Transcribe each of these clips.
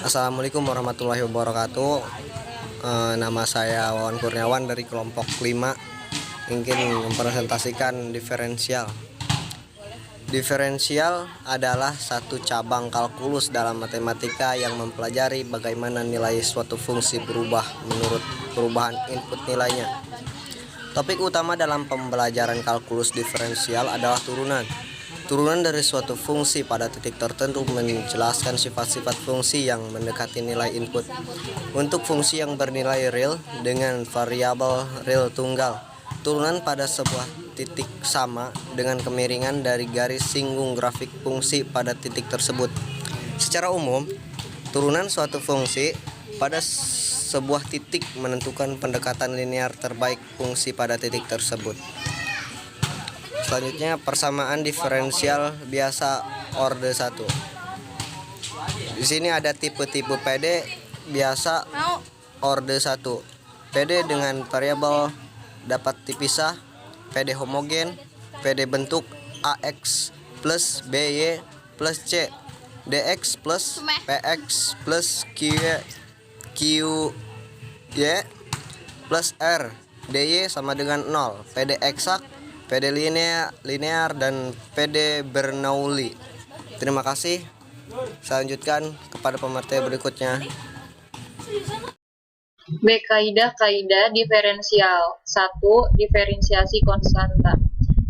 Assalamualaikum warahmatullahi wabarakatuh. Nama saya Wawan Kurniawan dari kelompok 5. Ingin mempresentasikan diferensial. Diferensial adalah satu cabang kalkulus dalam matematika yang mempelajari bagaimana nilai suatu fungsi berubah menurut perubahan input nilainya. Topik utama dalam pembelajaran kalkulus diferensial adalah turunan. Turunan dari suatu fungsi pada titik tertentu menjelaskan sifat-sifat fungsi yang mendekati nilai input. Untuk fungsi yang bernilai real dengan variabel real tunggal, turunan pada sebuah titik sama dengan kemiringan dari garis singgung grafik fungsi pada titik tersebut. Secara umum, turunan suatu fungsi pada sebuah titik menentukan pendekatan linear terbaik fungsi pada titik tersebut. Selanjutnya, persamaan diferensial biasa orde 1. Di sini ada tipe-tipe PD biasa orde 1. PD dengan variabel dapat dipisah, PD homogen, PD bentuk AX plus BY plus C, DX plus PX plus QY plus R, DY sama dengan 0, PD eksak, PD linear dan PD Bernoulli. Terima kasih. Saya lanjutkan kepada pemateri berikutnya. B. Kaidah diferensial. 1. Diferensiasi konstanta.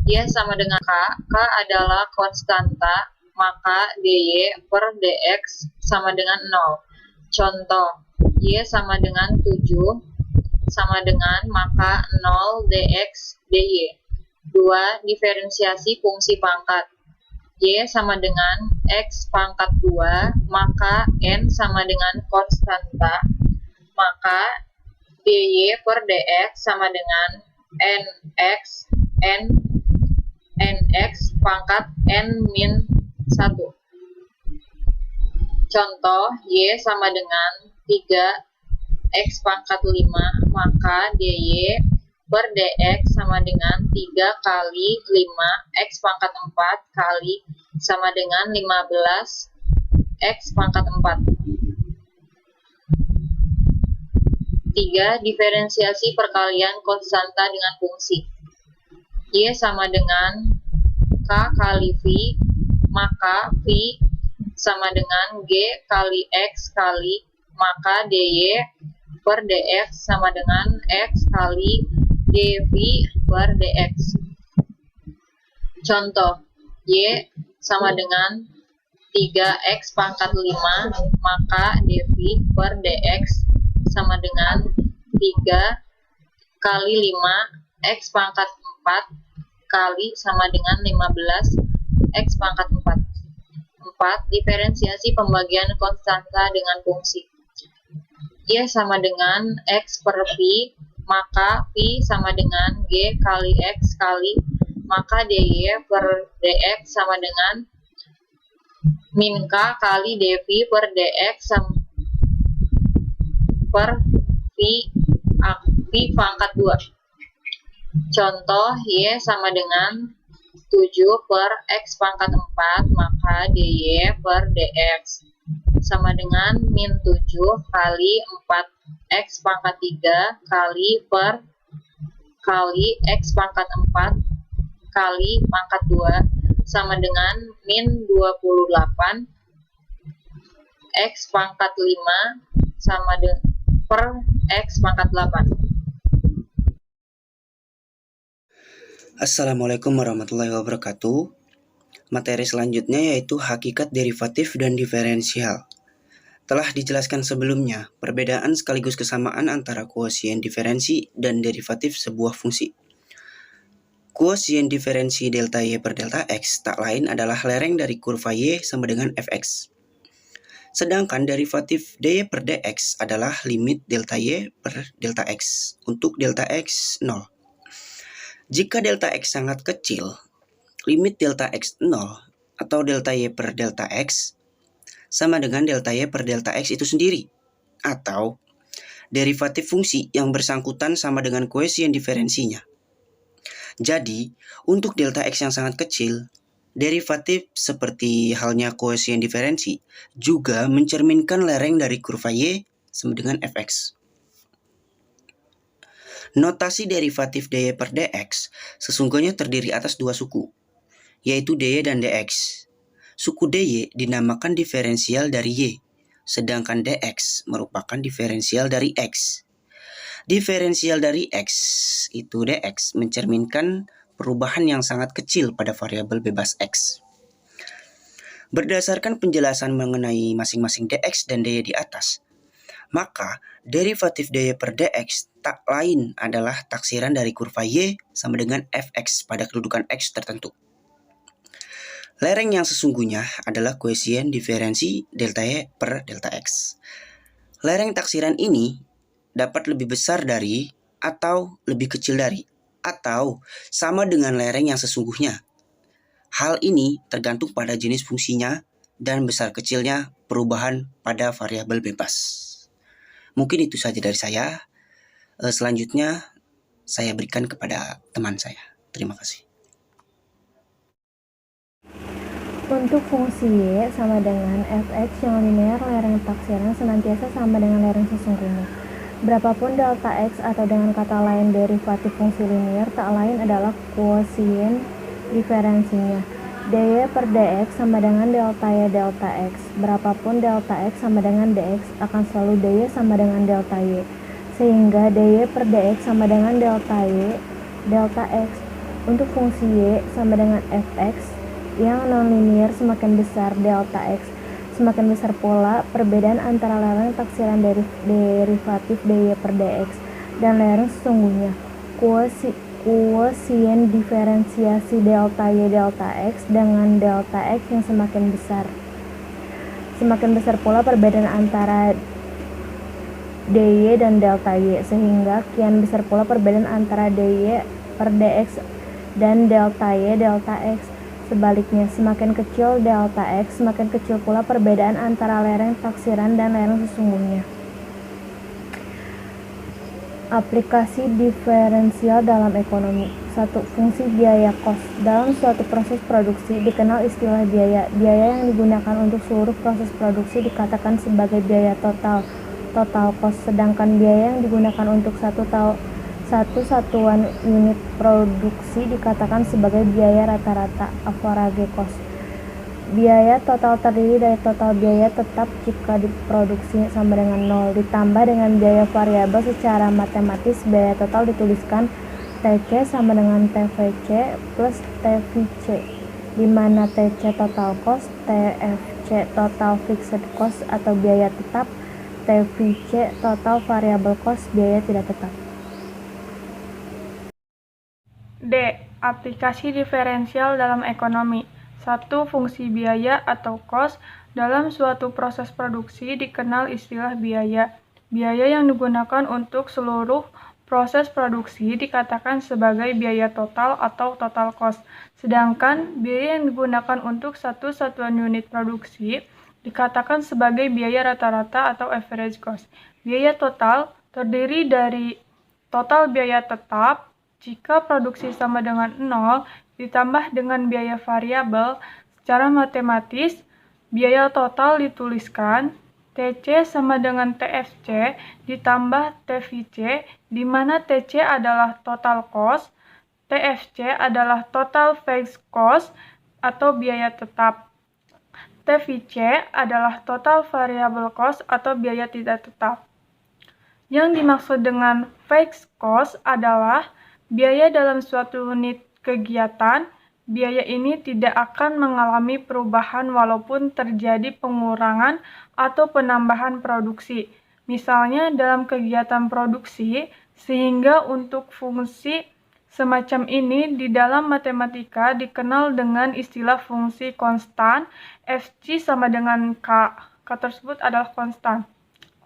Y sama dengan K. K adalah konstanta, maka dy per dx sama dengan 0. Contoh, Y sama dengan 7 sama dengan maka 0 dx dy. 2. Diferensiasi fungsi pangkat. Y sama dengan x pangkat 2, maka n sama dengan konstanta, maka dy per dx sama dengan nx pangkat n min 1. Contoh, y sama dengan 3x pangkat 5, maka dy per dx sama dengan 3 kali 5 x pangkat 4 kali sama dengan 15 x pangkat 4. 3. Diferensiasi perkalian konstanta dengan fungsi. Y sama dengan K kali V, maka V sama dengan G kali X kali, maka dy per dx sama dengan X kali dv per dx. Contoh, Y sama dengan 3x pangkat 5, maka dv per dx sama dengan 3 kali 5 x pangkat 4 kali sama dengan 15 x pangkat 4. 4. Diferensiasi pembagian konstanta dengan fungsi. Y sama dengan x per V, maka V sama dengan G kali X kali, maka dy per dx sama dengan min K kali dv per dx per V pangkat 2. Contoh, Y sama dengan 7 per X pangkat 4, maka dy per dx sama dengan min 7 kali 4x pangkat 3 kali per kali x pangkat 4 kali pangkat 2 sama dengan min 28 x pangkat 5 sama dengan per x pangkat 8. Assalamualaikum warahmatullahi wabarakatuh. Materi selanjutnya yaitu hakikat derivatif dan diferensial. Telah dijelaskan sebelumnya perbedaan sekaligus kesamaan antara kuosien diferensi dan derivatif sebuah fungsi. Kuosien diferensi delta y per delta x tak lain adalah lereng dari kurva y sama dengan fx. Sedangkan derivatif dy per dx adalah limit delta y per delta x untuk delta x 0. Jika delta x sangat kecil, limit delta x 0 atau delta y per delta x sama dengan delta y per delta x itu sendiri, atau derivatif fungsi yang bersangkutan sama dengan koesien diferensinya. Jadi, untuk delta x yang sangat kecil, Derivatif seperti halnya koesien diferensi juga mencerminkan lereng dari kurva Y sama dengan fx. Notasi derivatif dy per dx sesungguhnya terdiri atas dua suku, yaitu dy dan dx. Suku dy dinamakan diferensial dari y, sedangkan dx merupakan diferensial dari x. Diferensial dari x itu dx mencerminkan perubahan yang sangat kecil pada variabel bebas x. Berdasarkan penjelasan mengenai masing-masing dx dan dy di atas, maka derivatif dy per dx tak lain adalah taksiran dari kurva y sama dengan fx pada kedudukan x tertentu. Lereng yang sesungguhnya adalah koesien diferensi delta y per delta x. Lereng taksiran ini dapat lebih besar dari atau lebih kecil dari atau sama dengan lereng yang sesungguhnya. Hal ini tergantung pada jenis fungsinya dan besar kecilnya perubahan pada variabel bebas. Mungkin itu saja dari saya. Selanjutnya saya berikan kepada teman saya. Terima kasih. Untuk fungsi y sama dengan fx yang linear, lereng taksiran senantiasa sama dengan lereng sesungguhnya. Berapapun delta x atau dengan kata lain derivatif fungsi linear tak lain adalah koesien diferensinya. dy per dx sama dengan delta y delta x. Berapapun delta x sama dengan dx akan selalu dy sama dengan delta y. Sehingga dy per dx sama dengan delta y delta x. Untuk fungsi y sama dengan fx yang non-linear semakin besar delta x, semakin besar pula perbedaan antara lereng taksiran derivatif dy per dx dan lereng sesungguhnya. Koesien diferensiasi delta y delta x dengan delta x yang semakin besar. Semakin besar pula perbedaan antara dy dan delta y, sehingga kian besar pula perbedaan antara dy per dx dan delta y delta x. Sebaliknya, semakin kecil delta x, semakin kecil pula perbedaan antara lereng taksiran dan lereng sesungguhnya. Aplikasi diferensial dalam ekonomi. 1. Fungsi biaya kos. Dalam suatu proses produksi dikenal istilah biaya. Biaya yang digunakan untuk seluruh proses produksi dikatakan sebagai biaya total kos, sedangkan biaya yang digunakan untuk satu satuan unit produksi dikatakan sebagai biaya rata-rata average cost. Biaya total terdiri dari total biaya tetap jika diproduksi sama dengan 0 ditambah dengan biaya variabel. Secara matematis biaya total dituliskan TC sama dengan TVC plus TVC, di mana TC total cost, TFC total fixed cost atau biaya tetap, TVC total variable cost biaya tidak tetap. D. Aplikasi diferensial dalam ekonomi. 1. Fungsi biaya atau cost. Dalam suatu proses produksi dikenal istilah biaya. Biaya yang digunakan untuk seluruh proses produksi dikatakan sebagai biaya total atau total cost. Sedangkan biaya yang digunakan untuk satu satuan unit produksi dikatakan sebagai biaya rata-rata atau average cost. Biaya total terdiri dari total biaya tetap jika produksi sama dengan 0 ditambah dengan biaya variabel. Secara matematis, biaya total dituliskan TC sama dengan TFC ditambah TVC, di mana TC adalah total cost, TFC adalah total fixed cost atau biaya tetap, TVC adalah total variable cost atau biaya tidak tetap. Yang dimaksud dengan fixed cost adalah biaya dalam suatu unit kegiatan. Biaya ini tidak akan mengalami perubahan walaupun terjadi pengurangan atau penambahan produksi. Misalnya dalam kegiatan produksi, sehingga untuk fungsi semacam ini di dalam matematika dikenal dengan istilah fungsi konstan. Fc sama dengan K. K tersebut adalah konstan.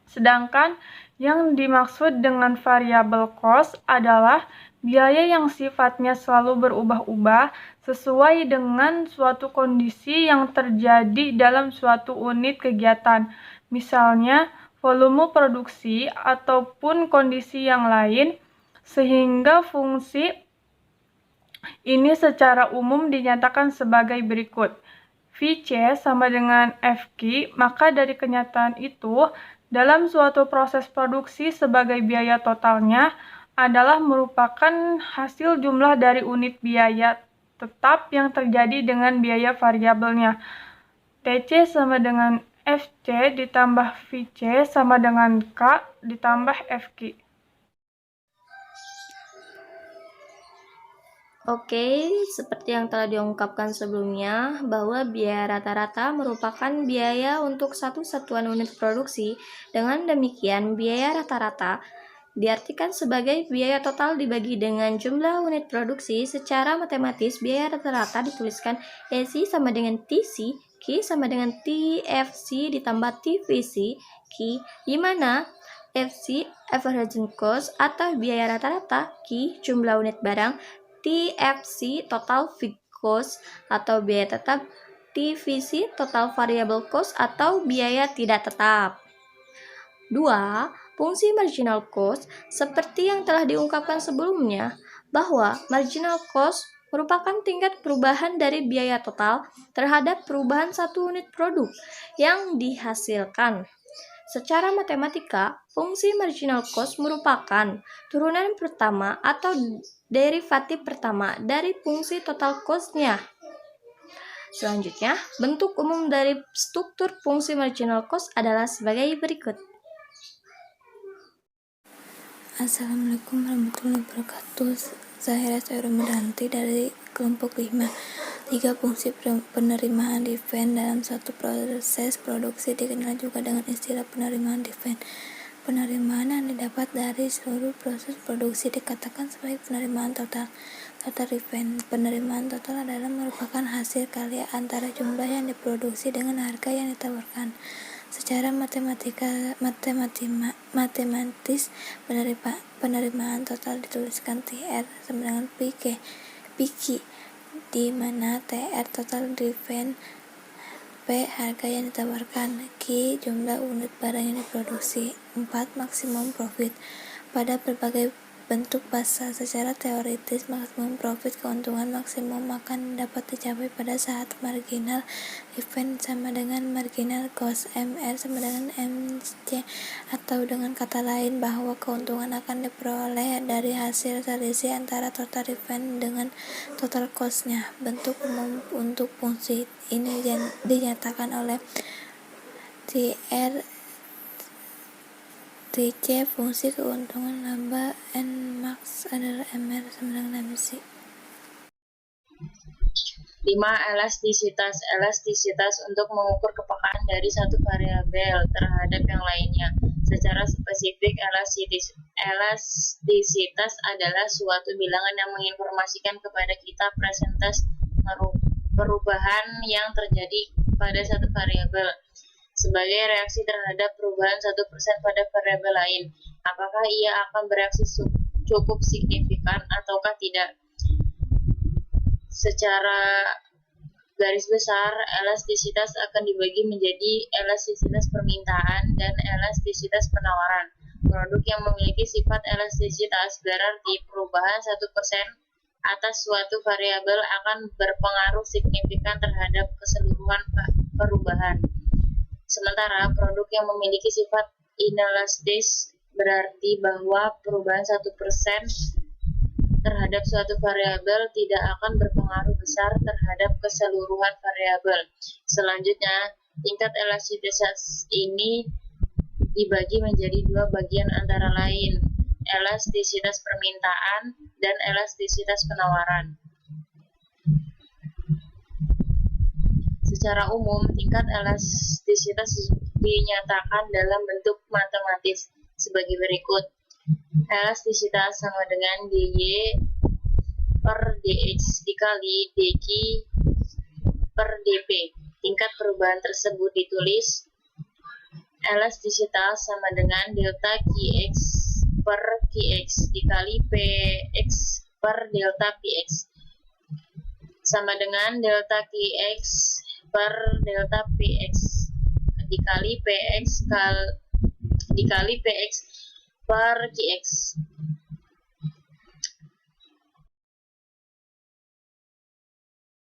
Sedangkan yang dimaksud dengan variable cost adalah biaya yang sifatnya selalu berubah-ubah sesuai dengan suatu kondisi yang terjadi dalam suatu unit kegiatan. Misalnya, volume produksi ataupun kondisi yang lain, sehingga fungsi Ini secara umum dinyatakan sebagai berikut. Vc sama dengan Fq, maka dari kenyataan itu, dalam suatu proses produksi sebagai biaya totalnya adalah merupakan hasil jumlah dari unit biaya tetap yang terjadi dengan biaya variabelnya. Tc sama dengan Fc ditambah Vc sama dengan K ditambah Fq. Oke, seperti yang telah diungkapkan sebelumnya, bahwa biaya rata-rata merupakan biaya untuk satu satuan unit produksi. Dengan demikian, biaya rata-rata diartikan sebagai biaya total dibagi dengan jumlah unit produksi. Secara matematis, biaya rata-rata dituliskan EC sama dengan TC, Q sama dengan TFC ditambah TVC, Q, di mana FC, average cost atau biaya rata-rata, Q, jumlah unit barang, TFC, total fixed cost atau biaya tetap, TVC, total variable cost atau biaya tidak tetap. 2. Fungsi marginal cost, seperti yang telah diungkapkan sebelumnya, bahwa marginal cost merupakan tingkat perubahan dari biaya total terhadap perubahan satu unit produk yang dihasilkan. Secara matematika, fungsi marginal cost merupakan turunan pertama atau derivatif pertama dari fungsi total cost-nya. Selanjutnya, bentuk umum dari struktur fungsi marginal cost adalah sebagai berikut. Assalamualaikum warahmatullahi wabarakatuh. Zahira Ramadanti dari kelompok 5. 3 fungsi penerimaan demand dalam suatu proses produksi dikenal juga dengan istilah penerimaan demand. Penerimaan yang didapat dari seluruh proses produksi dikatakan sebagai penerimaan total. Total demand. Penerimaan total adalah merupakan hasil kali antara jumlah yang diproduksi dengan harga yang ditawarkan. Secara matematis, penerimaan total dituliskan TR sama dengan PQ, di mana TR total demand, P harga yang ditawarkan, Q jumlah unit barang yang diproduksi. 4. Maksimum profit. Pada berbagai bentuk pasar secara teoritis, maksimum profit keuntungan maksimum akan dapat dicapai pada saat marginal demand sama dengan marginal cost, MR sama dengan MC, atau dengan kata lain bahwa keuntungan akan diperoleh dari hasil selisih antara total demand dengan total cost-nya. Bentuk umum untuk fungsi ini dinyatakan oleh TR TC. Fungsi keuntungan laba N max adalah MR sama dengan MC. 5. Elastisitas. Elastisitas untuk mengukur kepekaan dari satu variabel terhadap yang lainnya. Secara spesifik, elastisitas adalah suatu bilangan yang menginformasikan kepada kita persentase perubahan yang terjadi pada satu variabel sebagai reaksi terhadap perubahan 1% pada variabel lain. Apakah ia akan bereaksi cukup signifikan ataukah tidak? Secara garis besar, elastisitas akan dibagi menjadi elastisitas permintaan dan elastisitas penawaran. Produk yang memiliki sifat elastisitas berarti perubahan 1% atas suatu variabel akan berpengaruh signifikan terhadap keseluruhan perubahan. Sementara produk yang memiliki sifat inelastis berarti bahwa perubahan 1% terhadap suatu variabel tidak akan berpengaruh besar terhadap keseluruhan variabel. Selanjutnya, tingkat elastisitas ini dibagi menjadi dua bagian antara lain, elastisitas permintaan dan elastisitas penawaran. Secara umum, tingkat elastisitas dinyatakan dalam bentuk matematis sebagai berikut. Elastisitas sama dengan dy per dx dikali dq per dp. Tingkat perubahan tersebut ditulis elastisitas sama dengan delta qx per qx dikali px per delta px sama dengan delta qx per delta px dikali px per qx.